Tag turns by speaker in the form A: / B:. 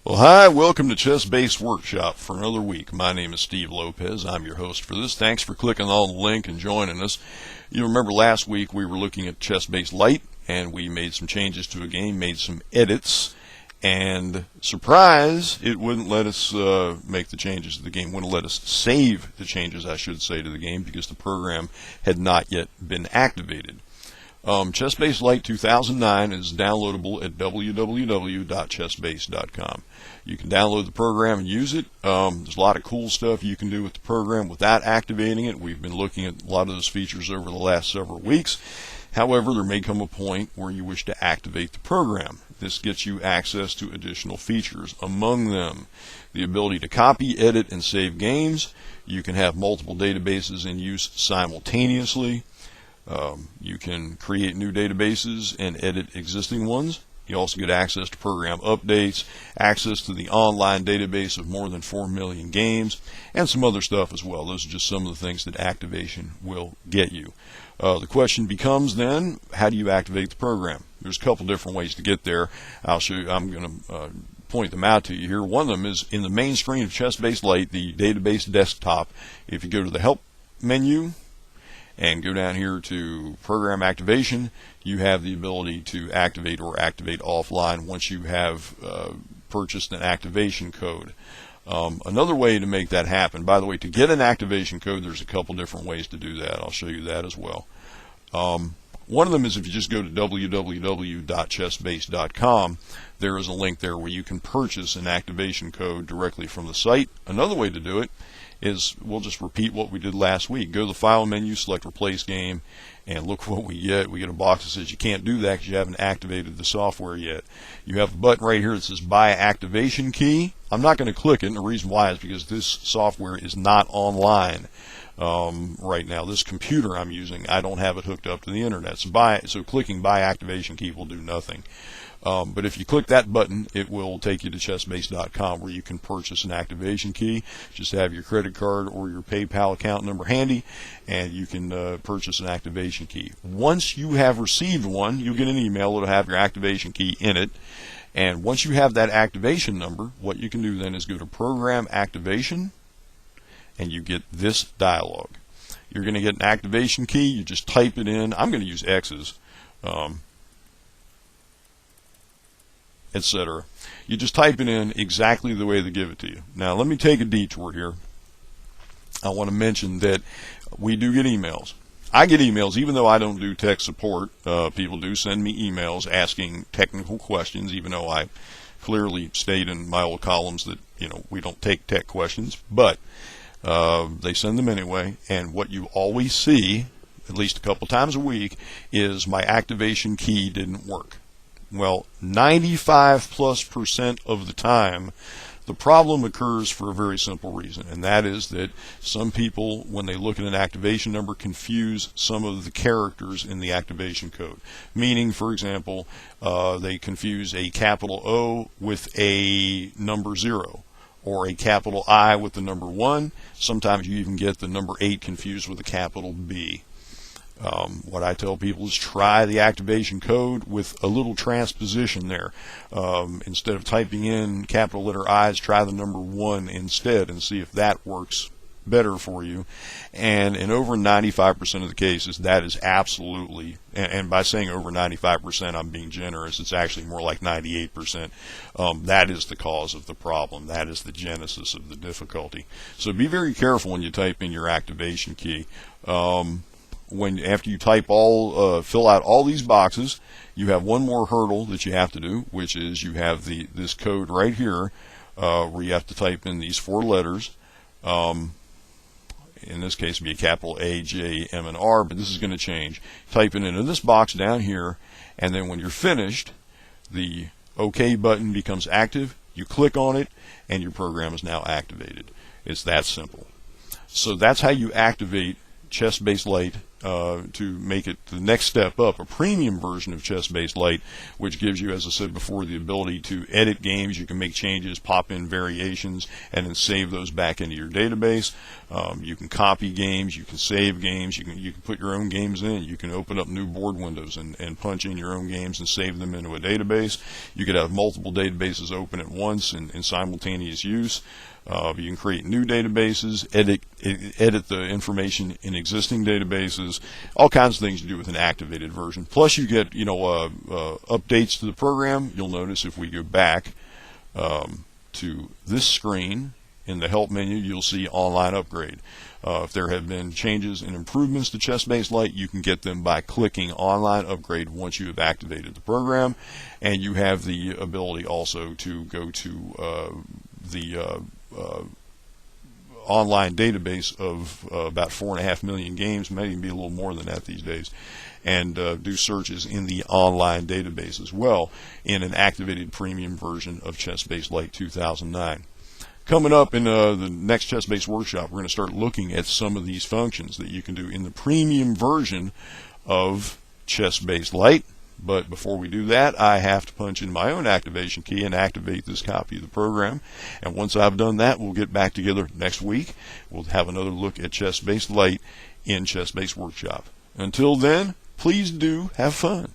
A: Well, hi, welcome to ChessBase Workshop for another week. My name is Steve Lopez. I'm your host for this. Thanks for clicking on the link and joining us. You remember last week we were looking at ChessBase Light, and we made some changes to a game, made some edits, and surprise, it wouldn't let us make the changes to the game, wouldn't let us save the changes, I should say, to the game because the program had not yet been activated. ChessBase Light 2009 is downloadable at www.chessbase.com. You can download the program and use it. There's a lot of cool stuff you can do with the program without activating it. We've been looking at a lot of those features over the last several weeks. However, there may come a point where you wish to activate the program. This gets you access to additional features, among them the ability to copy, edit, and save games. You can have multiple databases in use simultaneously. You can create new databases and edit existing ones. You also get access to program updates, access to the online database of more than 4 million games, and some other stuff as well. Those are just some of the things that activation will get you. The question becomes then, how do you activate the program? There's a couple different ways to get there. I'll show you. I'm going to point them out to you here. One of them is in the main screen of ChessBase Light, the database desktop. If you go to the Help menu and go down here to Program Activation, you have the ability to activate or activate offline once you have purchased an activation code. Another way to make that happen, by the way, to get an activation code, there's a couple different ways to do that. I'll show you that as well. One of them is if you just go to www.chessbase.com, there is a link there where you can purchase an activation code directly from the site. Another way to do it is, we'll just repeat what we did last week. Go to the File menu, select Replace Game, and look what we get. We get a box that says you can't do that because you haven't activated the software yet. You have a button right here that says Buy Activation Key. I'm not going to click it, and the reason why is because this software is not online right now. This computer I'm using, I don't have it hooked up to the internet. So clicking Buy Activation Key will do nothing. But if you click that button, it will take you to chessbase.com where you can purchase an activation key. Just have your credit card or your PayPal account number handy, and you can purchase an activation key. Once you have received one, you'll get an email that will have your activation key in it. And once you have that activation number, what you can do then is go to Program Activation, and you get this dialog. You're going to get an activation key. You just type it in. I'm going to use X's. Etc. You just type it in exactly the way they give it to you. Now, let me take a detour here. I want to mention that we do get emails. I get emails, even though I don't do tech support. People do send me emails asking technical questions, even though I clearly state in my old columns that we don't take tech questions. But they send them anyway, and what you always see, at least a couple times a week, is my activation key didn't work. Well, 95+% of the time, the problem occurs for a very simple reason, and that is that some people, when they look at an activation number, confuse some of the characters in the activation code. Meaning, for example, they confuse a capital O with a number 0, or a capital I with the number 1. Sometimes you even get the number 8 confused with a capital B. What I tell people is try the activation code with a little transposition there. Instead of typing in capital letter I's, try the number 1 instead and see if that works better for you. And in over 95% of the cases, that is absolutely, and by saying over 95%, I'm being generous. It's actually more like 98%. That is the cause of the problem. That is the genesis of the difficulty. So be very careful when you type in your activation key. After you type fill out all these boxes, you have one more hurdle that you have to do, which is you have this code right here where you have to type in these 4 letters. In this case, it'd be a capital A, J, M, and R, but this is going to change. Type it into this box down here, and then when you're finished, the OK button becomes active. You click on it, and your program is now activated. It's that simple. So that's how you activate ChessBase Light to make it the next step up, a premium version of ChessBase Light, which gives you, as I said before, the ability to edit games. You can make changes, pop in variations, and then save those back into your database. You can copy games, you can save games, you can put your own games in. You can open up new board windows and punch in your own games and save them into a database. You could have multiple databases open at once in simultaneous use. You can create new databases, edit the information in existing databases, all kinds of things to do with an activated version. Plus, you get updates to the program. You'll notice if we go back to this screen in the help menu, you'll see online upgrade. If there have been changes and improvements to ChessBase Light, you can get them by clicking online upgrade once you have activated the program, and you have the ability also to go to the online database of about 4.5 million games, might even be a little more than that these days, and do searches in the online database as well in an activated premium version of ChessBase Light 2009. Coming up in the next ChessBase workshop, we're going to start looking at some of these functions that you can do in the premium version of ChessBase Light. But before we do that, I have to punch in my own activation key and activate this copy of the program. And once I've done that, we'll get back together next week. We'll have another look at ChessBase Light in ChessBase Workshop. Until then, please do have fun.